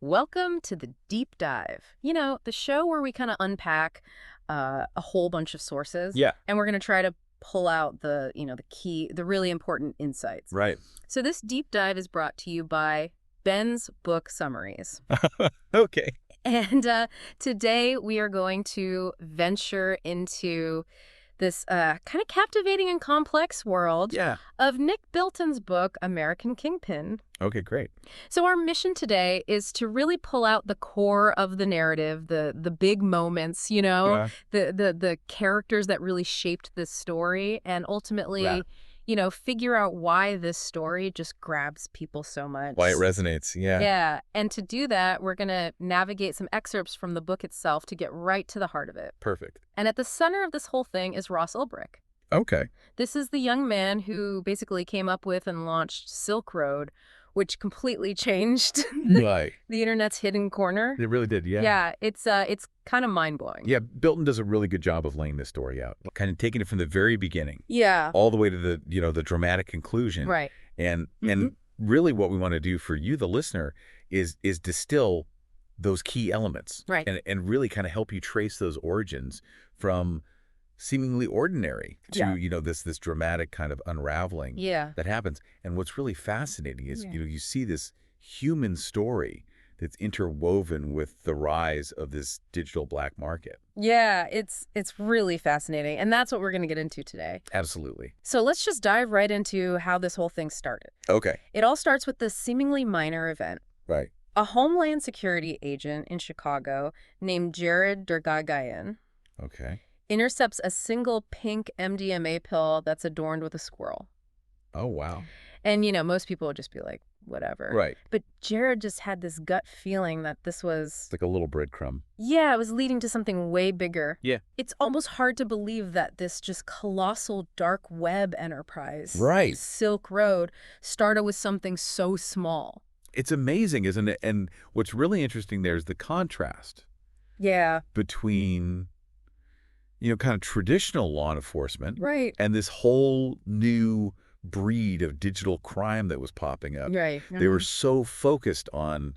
Welcome to the Deep Dive. The show where we kind of unpack a whole bunch of sources. Yeah, And we're going to try to pull out the key, the really important insights. right. So this deep dive is brought to you by Ben's Book Summaries. Okay. And today we are going to venture into this kind of captivating and complex world Yeah. of Nick Bilton's book, American Kingpin. Okay, great. So our mission today is to really pull out the core of the narrative, the big moments, Yeah. the characters that really shaped this story, and Yeah. ultimately, figure out why this story just grabs people so much. Why it resonates. Yeah. Yeah, and to do that, we're going to navigate some excerpts from the book itself to get right to the heart of it. Perfect. And at the center of this whole thing is Ross Ulbricht. Okay. This is the young man who basically came up with and launched Silk Road, which completely changed Right. the internet's hidden corner. It really did. Yeah. Yeah, it's kind of mind-blowing. Yeah. Bilton does a really good job of laying this story out, kind of taking it from the very beginning Yeah. all the way to the dramatic conclusion. Right. And really what we want to do for you, the listener, is distill those key elements. Right. And really kind of help you trace those origins from seemingly ordinary to, Yeah. this dramatic kind of unraveling Yeah. that happens. And what's really fascinating is, Yeah. you see this human story that's interwoven with the rise of this digital black market. Yeah, it's really fascinating, and that's what we're going to get into today. Absolutely. So let's just dive right into how this whole thing started. Okay. It all starts with this seemingly minor event. Right. A Homeland Security agent in Chicago named Jared Der-Yeghiayan Okay. intercepts a single pink MDMA pill that's adorned with a squirrel. Oh, wow. And, most people would just be like, whatever. Right. But Jared just had this gut feeling that this was, It's like a little breadcrumb. yeah, it was leading to something way bigger. Yeah. It's almost hard to believe that this just colossal dark web enterprise, Right. Silk Road, started with something so small. It's amazing, isn't it? And what's really interesting there is the contrast Yeah. between, kind of traditional law enforcement Right. and this whole new breed of digital crime that was popping up. Right. They were so focused on,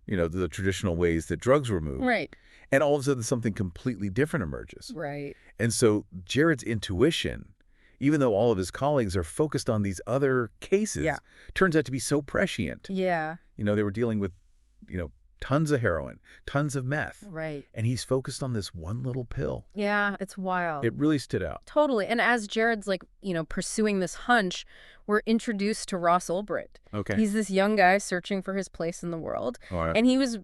the traditional ways that drugs were moved. Right. And all of a sudden something completely different emerges. Right. And so Jared's intuition, even though all of his colleagues are focused on these other cases, Yeah. turns out to be so prescient. Yeah. They were dealing with, tons of heroin, tons of meth. Right. And he's focused on this one little pill. Yeah, it's wild. It really stood out. Totally. And as Jared's pursuing this hunch, we're introduced to Ross Ulbricht. Okay. He's this young guy searching for his place in the world. All right. And he was,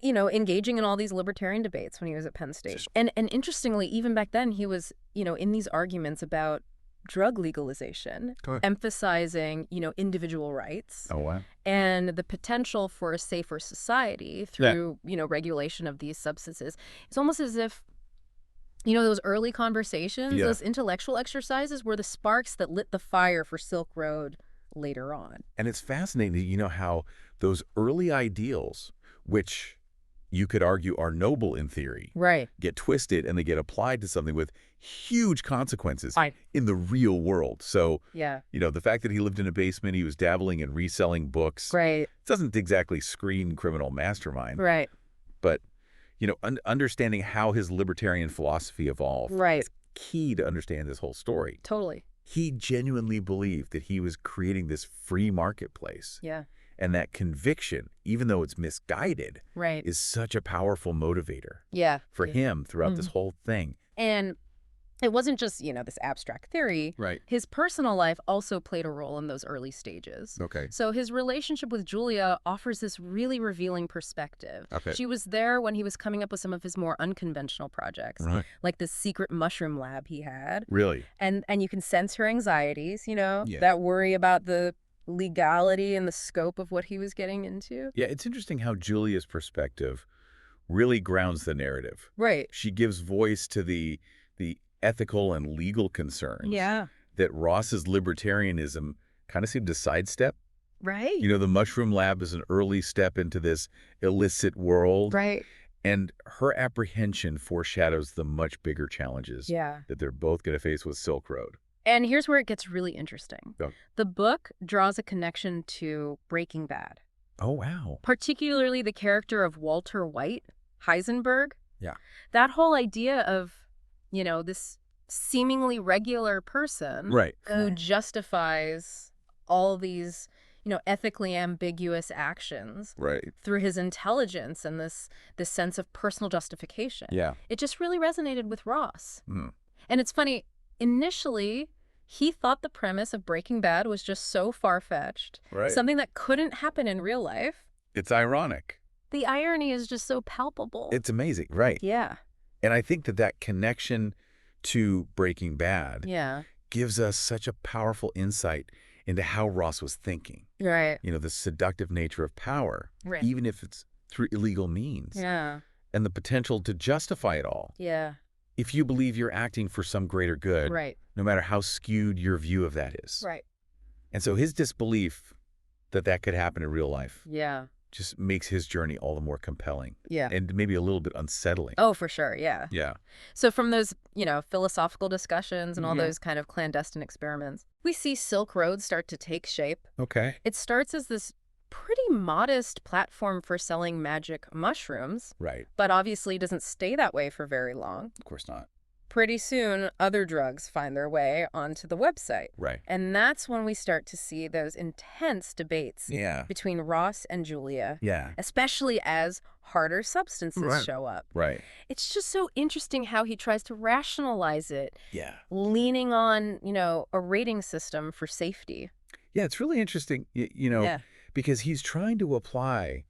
engaging in all these libertarian debates when he was at Penn State. And interestingly, even back then, he was, in these arguments about drug legalization, emphasizing, individual rights. Oh, wow. And the potential for a safer society through, regulation of these substances. It's almost as if, those early conversations, those intellectual exercises were the sparks that lit the fire for Silk Road later on. And it's fascinating, how those early ideals, which you could argue are noble in theory, Right. get twisted and they get applied to something with huge consequences Right. in the real world. So, Yeah. the fact that he lived in a basement, he was dabbling in reselling books, Right. doesn't exactly scream criminal mastermind. Right. But, understanding how his libertarian philosophy evolved Right. is key to understand this whole story. Totally. He genuinely believed that he was creating this free marketplace. Yeah. And that conviction, even though it's misguided, Right. is such a powerful motivator Yeah. for him throughout this whole thing. And it wasn't just, this abstract theory. Right. His personal life also played a role in those early stages. Okay. So his relationship with Julia offers this really revealing perspective. Okay. She was there when he was coming up with some of his more unconventional projects, Right. like this secret mushroom lab he had. Really? And you can sense her anxieties, Yeah. that worry about the legality and the scope of what he was getting into. Yeah, it's interesting how Julia's perspective really grounds the narrative. Right. She gives voice to the ethical and legal concerns that Ross's libertarianism kind of seemed to sidestep. Right. The mushroom lab is an early step into this illicit world. Right. And her apprehension foreshadows the much bigger challenges Yeah. that they're both going to face with Silk Road. And here's where it gets really interesting. Go. The book draws a connection to Breaking Bad. Oh, wow. Particularly the character of Walter White, Heisenberg. Yeah. That whole idea of, this seemingly regular person who justifies all these, ethically ambiguous actions through his intelligence and this sense of personal justification. Yeah. It just really resonated with Ross. Mm. And it's funny, initially, he thought the premise of Breaking Bad was just so far-fetched, something that couldn't happen in real life. It's ironic. The irony is just so palpable. It's amazing, right? Yeah. And I think that connection to Breaking Bad gives us such a powerful insight into how Ross was thinking. Right. The seductive nature of power, even if it's through illegal means. Yeah. And the potential to justify it all. Yeah. If you believe you're acting for some greater good, no matter how skewed your view of that is. Right. And so his disbelief that could happen in real life just makes his journey all the more compelling. Yeah. And maybe a little bit unsettling. Oh, for sure. Yeah. Yeah. So from those, philosophical discussions and all those kind of clandestine experiments, we see Silk Road start to take shape. Okay. It starts as this pretty modest platform for selling magic mushrooms. Right. But obviously doesn't stay that way for very long. Of course not. Pretty soon, other drugs find their way onto the website. Right. And that's when we start to see those intense debates between Ross and Julia. Yeah. Especially as harder substances show up. Right. It's just so interesting how he tries to rationalize it. Yeah. Leaning on, a rating system for safety. Yeah, it's really interesting, because he's trying to apply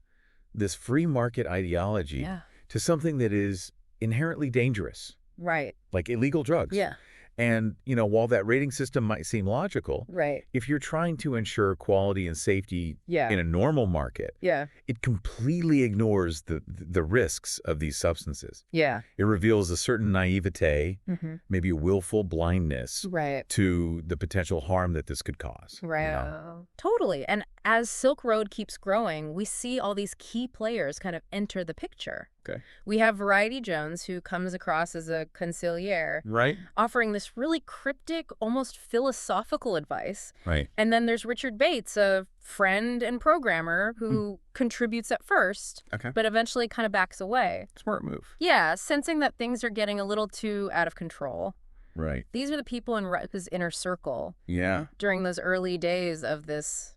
this free market ideology to something that is inherently dangerous. Right. Like illegal drugs. Yeah. And, while that rating system might seem logical, if you're trying to ensure quality and safety in a normal market, it completely ignores the risks of these substances. Yeah. It reveals a certain naivete, maybe a willful blindness to the potential harm that this could cause. Right. Totally. And as Silk Road keeps growing, we see all these key players kind of enter the picture. Okay. We have Variety Jones, who comes across as a consigliere, offering this really cryptic, almost philosophical advice. Right. And then there's Richard Bates, a friend and programmer who contributes at first, but eventually kind of backs away. Smart move. Yeah, sensing that things are getting a little too out of control. Right. These are the people in his inner circle. Yeah. During those early days of this,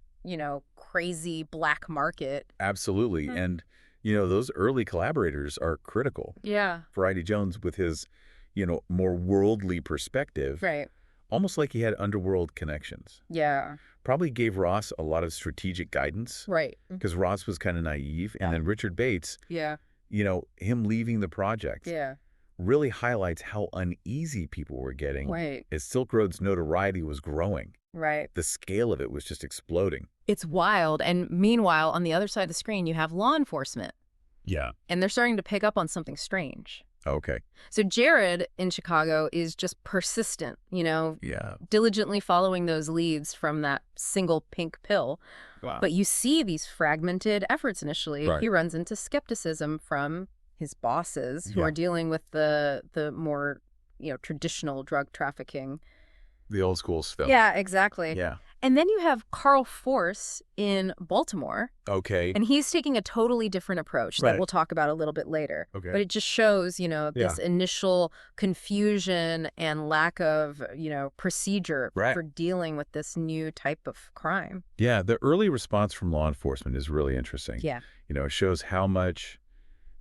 crazy black market. Absolutely. And those early collaborators are critical. Yeah. Variety Jones, with his, more worldly perspective. Right. Almost like he had underworld connections. Yeah. Probably gave Ross a lot of strategic guidance. Right. Because Ross was kind of naive. And then Richard Bates, him leaving the project really highlights how uneasy people were getting as Silk Road's notoriety was growing. Right. The scale of it was just exploding. It's wild. And meanwhile, on the other side of the screen, you have law enforcement. Yeah. And they're starting to pick up on something strange. Okay. So Jared in Chicago is just persistent, diligently following those leads from that single pink pill. Wow. But you see these fragmented efforts initially. He runs into skepticism from his bosses who are dealing with the more, traditional drug trafficking. The old school stuff. Yeah, exactly. Yeah. And then you have Carl Force in Baltimore. Okay. And he's taking a totally different approach that we'll talk about a little bit later. Okay. But it just shows, this initial confusion and lack of, procedure for dealing with this new type of crime. Yeah, the early response from law enforcement is really interesting. Yeah. It shows how much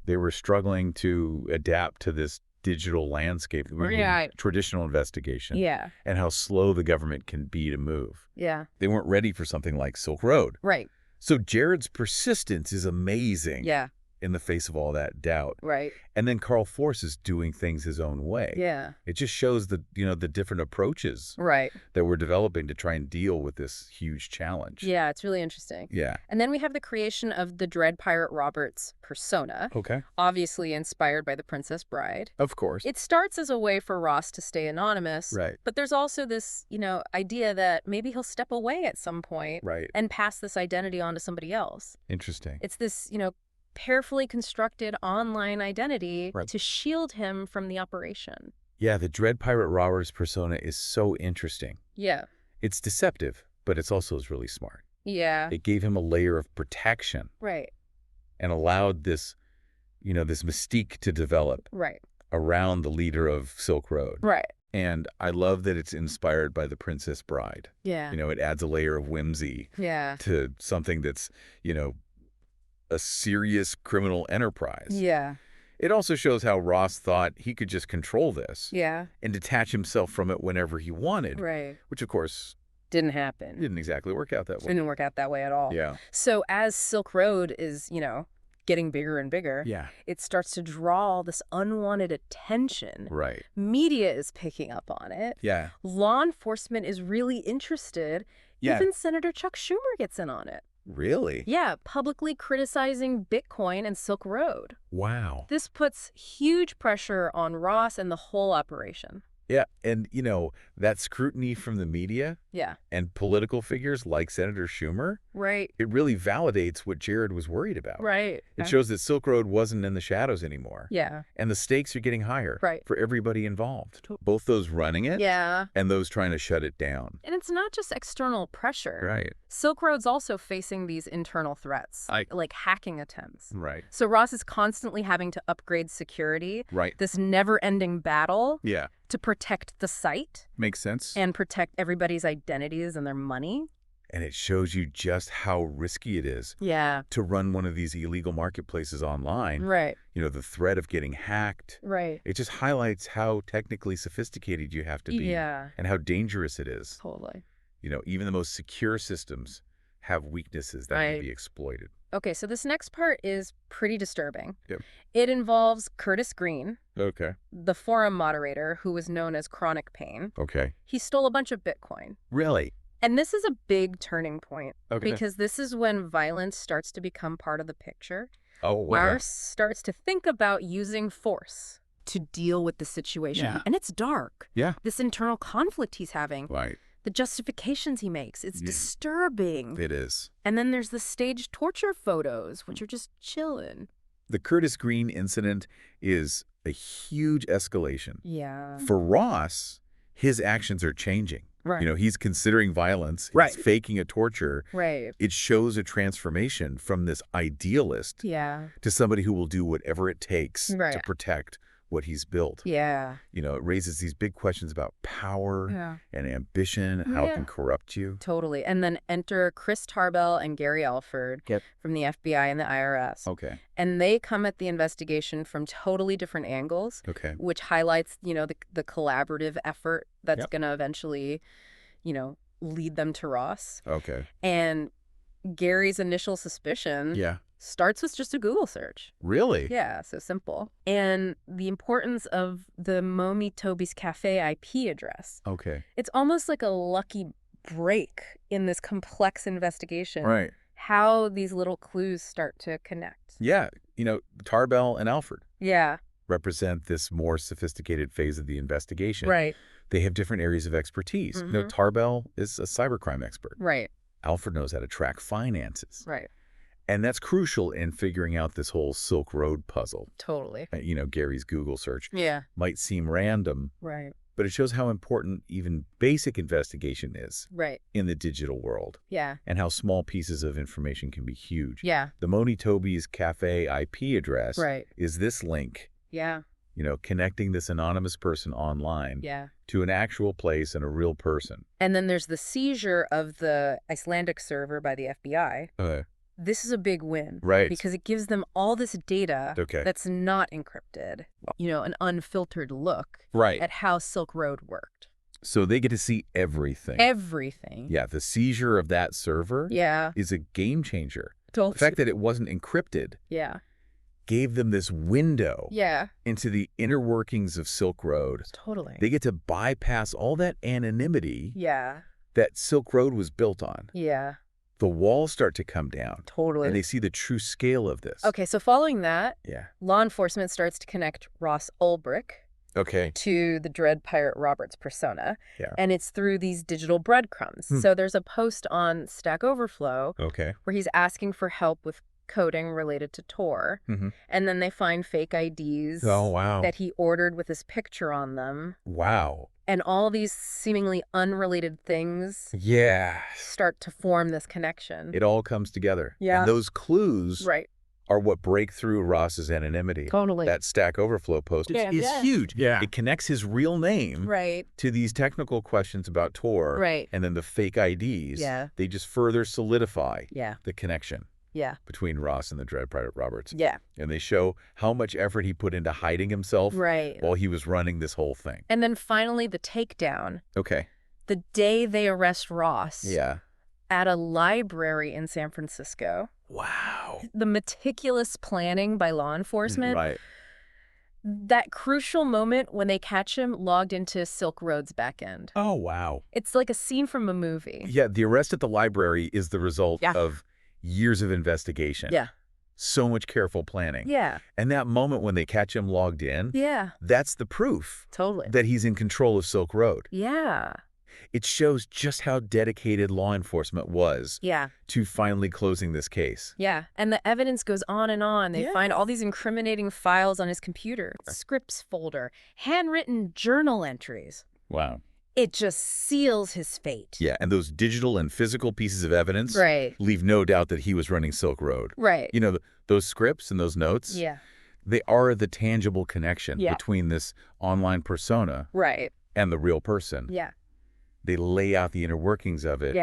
they were struggling to adapt to this digital landscape, traditional investigation, and how slow the government can be to move. Yeah. They weren't ready for something like Silk Road. Right. So Jared's persistence is amazing. Yeah. In the face of all that doubt. Right. And then Carl Force is doing things his own way. Yeah. It just shows the different approaches that we're developing to try and deal with this huge challenge. Yeah, it's really interesting. Yeah. And then we have the creation of the Dread Pirate Roberts persona. Okay. Obviously inspired by the Princess Bride. Of course. It starts as a way for Ross to stay anonymous. Right. But there's also this, idea that maybe he'll step away at some point. Right. And pass this identity on to somebody else. Interesting. It's this, carefully constructed online identity to shield him from the operation. Yeah, the Dread Pirate Roberts persona is so interesting. Yeah. It's deceptive, but it's also really smart. Yeah. It gave him a layer of protection. Right. And allowed this, this mystique to develop. Right. Around the leader of Silk Road. Right. And I love that it's inspired by The Princess Bride. Yeah. It adds a layer of whimsy. Yeah. To something that's, a serious criminal enterprise. Yeah. It also shows how Ross thought he could just control this. Yeah. And detach himself from it whenever he wanted. Right. Which, of course, didn't happen. Didn't exactly work out that way. Didn't work out that way at all. Yeah. So as Silk Road is, getting bigger and bigger, it starts to draw this unwanted attention. Right. Media is picking up on it. Yeah. Law enforcement is really interested. Yeah. Even Senator Chuck Schumer gets in on it. Really? Yeah, publicly criticizing Bitcoin and Silk Road. Wow. This puts huge pressure on Ross and the whole operation. Yeah, and, that scrutiny from the media and political figures like Senator Schumer, right? It really validates what Jared was worried about. Right. It shows that Silk Road wasn't in the shadows anymore. Yeah. And the stakes are getting higher for everybody involved. Both those running it and those trying to shut it down. And it's not just external pressure. Right. Silk Road's also facing these internal threats, like hacking attempts. Right. So Ross is constantly having to upgrade security. Right. This never-ending battle. Yeah. To protect the site. Makes sense. And protect everybody's identities and their money. And it shows you just how risky it is. Yeah. To run one of these illegal marketplaces online. Right. The threat of getting hacked. Right. It just highlights how technically sophisticated you have to be. Yeah. And how dangerous it is. Totally. Even the most secure systems have weaknesses that can be exploited. Okay, so this next part is pretty disturbing. Yep. It involves Curtis Green, Okay. the forum moderator who was known as Chronic Pain. Okay. He stole a bunch of Bitcoin. Really? And this is a big turning point. Okay. Because this is when violence starts to become part of the picture. Oh, wow. Ross starts to think about using force to deal with the situation. Yeah. And it's dark. Yeah. This internal conflict he's having. Right. The justifications he makes, it's disturbing. It is. And then there's the staged torture photos, which are just chilling. The Curtis Green incident is a huge escalation. Yeah. For Ross, his actions are changing. Right. He's considering violence. Right. He's faking a torture. Right. It shows a transformation from this idealist to somebody who will do whatever it takes to protect what he's built. Yeah. It raises these big questions about power and ambition, how it can corrupt you. Totally. And then enter Chris Tarbell and Gary Alford from the FBI and the IRS. Okay. And they come at the investigation from totally different angles, which highlights, the collaborative effort that's going to eventually, lead them to Ross. Okay. And Gary's initial suspicion starts with just a Google search. Really? Yeah, so simple. And the importance of the Momi Toby's Cafe IP address. Okay. It's almost like a lucky break in this complex investigation. Right. How these little clues start to connect. Yeah. Tarbell and Alford. Yeah. Represent this more sophisticated phase of the investigation. Right. They have different areas of expertise. Tarbell is a cybercrime expert. Right. Alford knows how to track finances. Right. And that's crucial in figuring out this whole Silk Road puzzle. Totally. Gary's Google search might seem random. Right. But it shows how important even basic investigation is in the digital world. Yeah. And how small pieces of information can be huge. Yeah. The Moni Toby's Cafe IP address is this link. Yeah. Connecting this anonymous person online to an actual place and a real person. And then there's the seizure of the Icelandic server by the FBI. This is a big win. Right. Because it gives them all this data that's not encrypted. An unfiltered look at how Silk Road worked. So they get to see everything. Everything. Yeah, the seizure of that server is a game changer. Totally. The fact that it wasn't encrypted gave them this window into the inner workings of Silk Road. Totally. They get to bypass all that anonymity that Silk Road was built on. Yeah. The walls start to come down. Totally. And they see the true scale of this. Okay, so following that, law enforcement starts to connect Ross Ulbricht to the Dread Pirate Roberts persona. Yeah. And it's through these digital breadcrumbs. So there's a post on Stack Overflow where he's asking for help with coding related to Tor. And then they find fake IDs that he ordered with his picture on them. Wow. And all these seemingly unrelated things start to form this connection. It all comes together. Yeah. And those clues are what break through Ross's anonymity. Totally. That Stack Overflow post is huge. Yeah. It connects his real name to these technical questions about Tor. And then the fake IDs. They just further solidify the connection. Between Ross and the Dread Pirate Roberts. And they show how much effort he put into hiding himself while he was running this whole thing. And then finally the takedown. Okay. The day they arrest Ross. At a library in San Francisco. Wow. The meticulous planning by law enforcement. That crucial moment when they catch him logged into Silk Road's back end. Oh, wow. It's like a scene from a movie. Yeah, the arrest at the library is the result of years of investigation. So much careful planning. And that moment when they catch him logged in, that's the proof that he's in control of Silk Road. It shows just how dedicated law enforcement was to finally closing this case. And the evidence goes on and on. They find all these incriminating files on his computer, scripts folder, handwritten journal entries. Wow. It just seals his fate. Yeah, and those digital and physical pieces of evidence leave no doubt that he was running Silk Road. You know, those scripts and those notes, they are the tangible connection between this online persona and the real person. They lay out the inner workings of it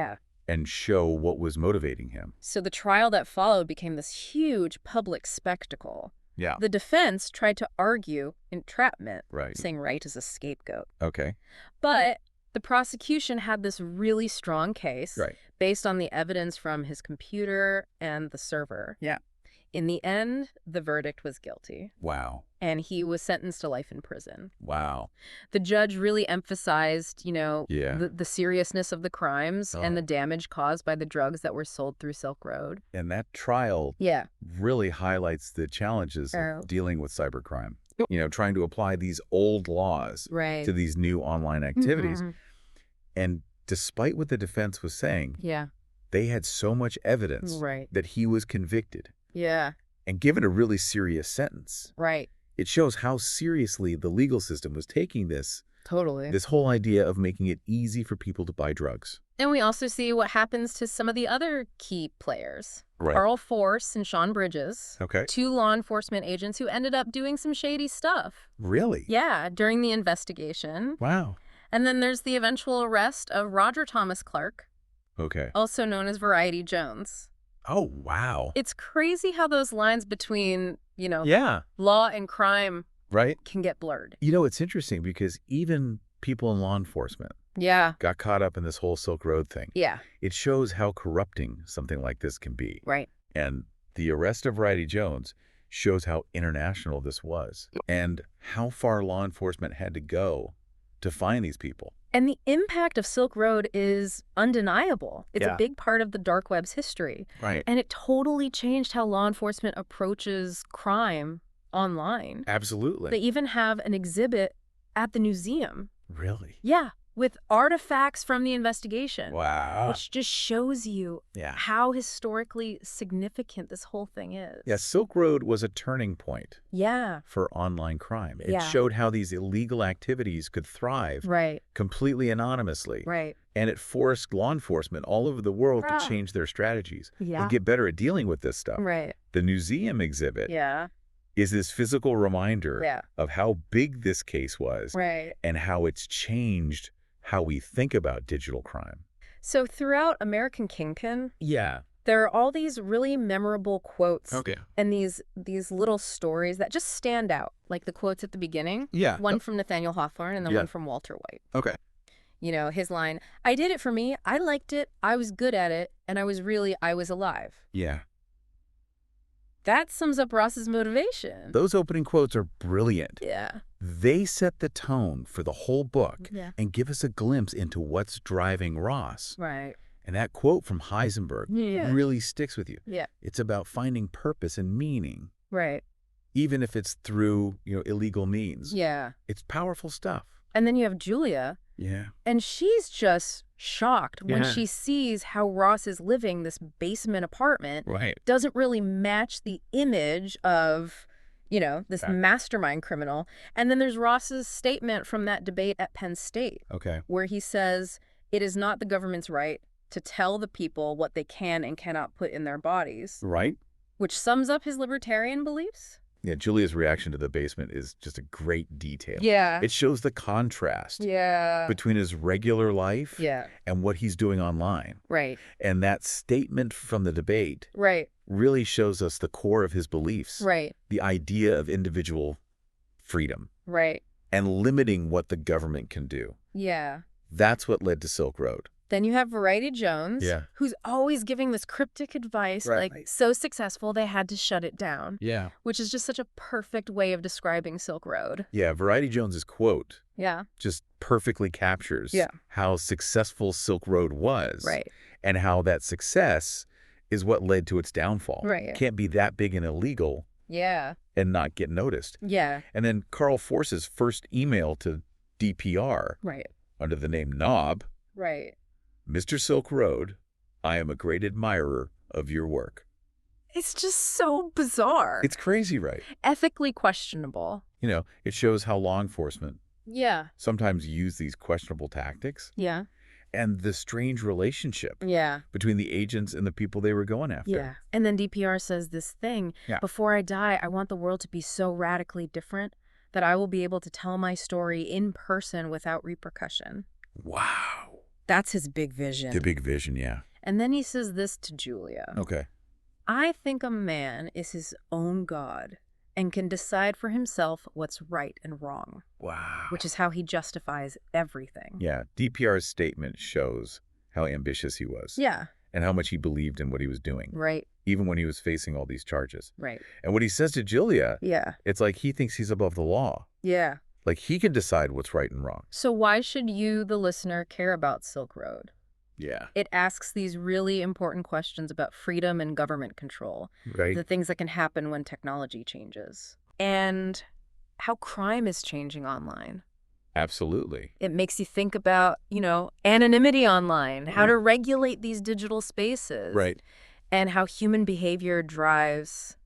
and show what was motivating him. So the trial that followed became this huge public spectacle. The defense tried to argue entrapment, saying Wright is a scapegoat. But the prosecution had this really strong case based on the evidence from his computer and the server. In the end, the verdict was guilty. Wow. And he was sentenced to life in prison. Wow. The judge really emphasized, you know, the seriousness of the crimes and the damage caused by the drugs that were sold through Silk Road. And that trial really highlights the challenges of dealing with cybercrime. You know, trying to apply these old laws to these new online activities. And despite what the defense was saying, they had so much evidence that he was convicted. And given a really serious sentence. It shows how seriously the legal system was taking this. This whole idea of making it easy for people to buy drugs. And we also see what happens to some of the other key players. Carl Force and Sean Bridges. Two law enforcement agents who ended up doing some shady stuff. Really? Yeah, during the investigation. Wow. And then there's the eventual arrest of Roger Thomas Clark. Also known as Variety Jones. Oh, wow. It's crazy how those lines between, you know, law and crime can get blurred. You know, it's interesting because even people in law enforcement got caught up in this whole Silk Road thing. It shows how corrupting something like this can be. And the arrest of Variety Jones shows how international this was and how far law enforcement had to go to find these people. And the impact of Silk Road is undeniable. It's a big part of the dark web's history. And it totally changed how law enforcement approaches crime online. Absolutely. They even have an exhibit at the museum. Really? Yeah, with artifacts from the investigation. Wow. Which just shows you how historically significant this whole thing is. Yeah, Silk Road was a turning point for online crime. It showed how these illegal activities could thrive completely anonymously. And it forced law enforcement all over the world to change their strategies and get better at dealing with this stuff. The museum exhibit is this physical reminder of how big this case was and how it's changed how we think about digital crime. So throughout American Kingpin, there are all these really memorable quotes and these little stories that just stand out, like the quotes at the beginning. One from Nathaniel Hawthorne and then one from Walter White. You know, his line, "I did it for me, I liked it, I was good at it, and I was alive." That sums up Ross's motivation. Those opening quotes are brilliant. They set the tone for the whole book and give us a glimpse into what's driving Ross. And that quote from Heisenberg really sticks with you. It's about finding purpose and meaning. Even if it's through, you know, illegal means. It's powerful stuff. And then you have Julia, Yeah. And she's just shocked when she sees how Ross is living this basement apartment. Right. Doesn't really match the image of, this mastermind criminal. And then there's Ross's statement from that debate at Penn State. Okay. Where he says, it is not the government's right to tell the people what they can and cannot put in their bodies. Right. Which sums up his libertarian beliefs. Yeah, Julia's reaction to the basement is just a great detail. Yeah. It shows the contrast between his regular life and what he's doing online. Right. And that statement from the debate really shows us the core of his beliefs. Right. The idea of individual freedom. Right. And limiting what the government can do. Yeah. That's what led to Silk Road. Then you have Variety Jones, who's always giving this cryptic advice, like so successful they had to shut it down. Yeah. Which is just such a perfect way of describing Silk Road. Yeah, Variety Jones's quote just perfectly captures how successful Silk Road was. Right. And how that success is what led to its downfall. Right. Can't be that big and illegal and not get noticed. Yeah. And then Carl Force's first email to DPR under the name Knob. Right. Mr. Silk Road, I am a great admirer of your work. It's just so bizarre. It's crazy, right? Ethically questionable. It shows how law enforcement sometimes use these questionable tactics. Yeah. And the strange relationship between the agents and the people they were going after. Yeah. And then DPR says this thing, before I die, I want the world to be so radically different that I will be able to tell my story in person without repercussion. Wow. That's his big vision. The big vision, yeah. And then he says this to Julia. Okay. I think a man is his own God and can decide for himself what's right and wrong. Wow. Which is how he justifies everything. Yeah. DPR's statement shows how ambitious he was. Yeah. And how much he believed in what he was doing. Right. Even when he was facing all these charges. Right. And what he says to Julia, it's like he thinks he's above the law. Yeah. Like he can decide what's right and wrong. So why should you, the listener, care about Silk Road? Yeah. It asks these really important questions about freedom and government control. Right. The things that can happen when technology changes. And how crime is changing online. Absolutely. It makes you think about, anonymity online, how to regulate these digital spaces. Right. And how human behavior drives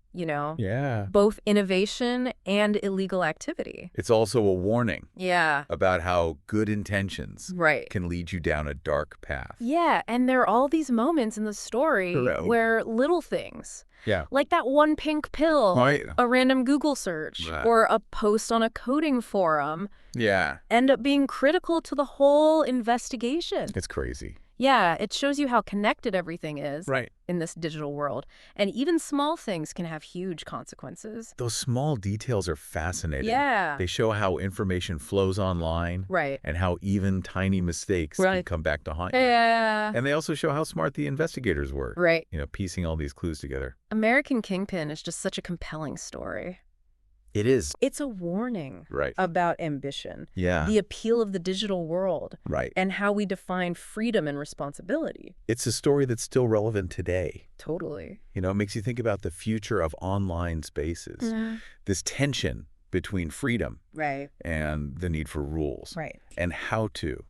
both innovation and illegal activity. It's also a warning. Yeah. About how good intentions can lead you down a dark path. Yeah, and there are all these moments in the story where little things, like that one pink pill, a random Google search, or a post on a coding forum, end up being critical to the whole investigation. It's crazy. Yeah, it shows you how connected everything is in this digital world. And even small things can have huge consequences. Those small details are fascinating. Yeah. They show how information flows online. Right. And how even tiny mistakes can come back to haunt you. Yeah. And they also show how smart the investigators were. Right. Piecing all these clues together. American Kingpin is just such a compelling story. It is. It's a warning about ambition. Yeah. The appeal of the digital world. Right. And how we define freedom and responsibility. It's a story that's still relevant today. Totally. It makes you think about the future of online spaces. This tension between freedom and the need for rules. Right. And how to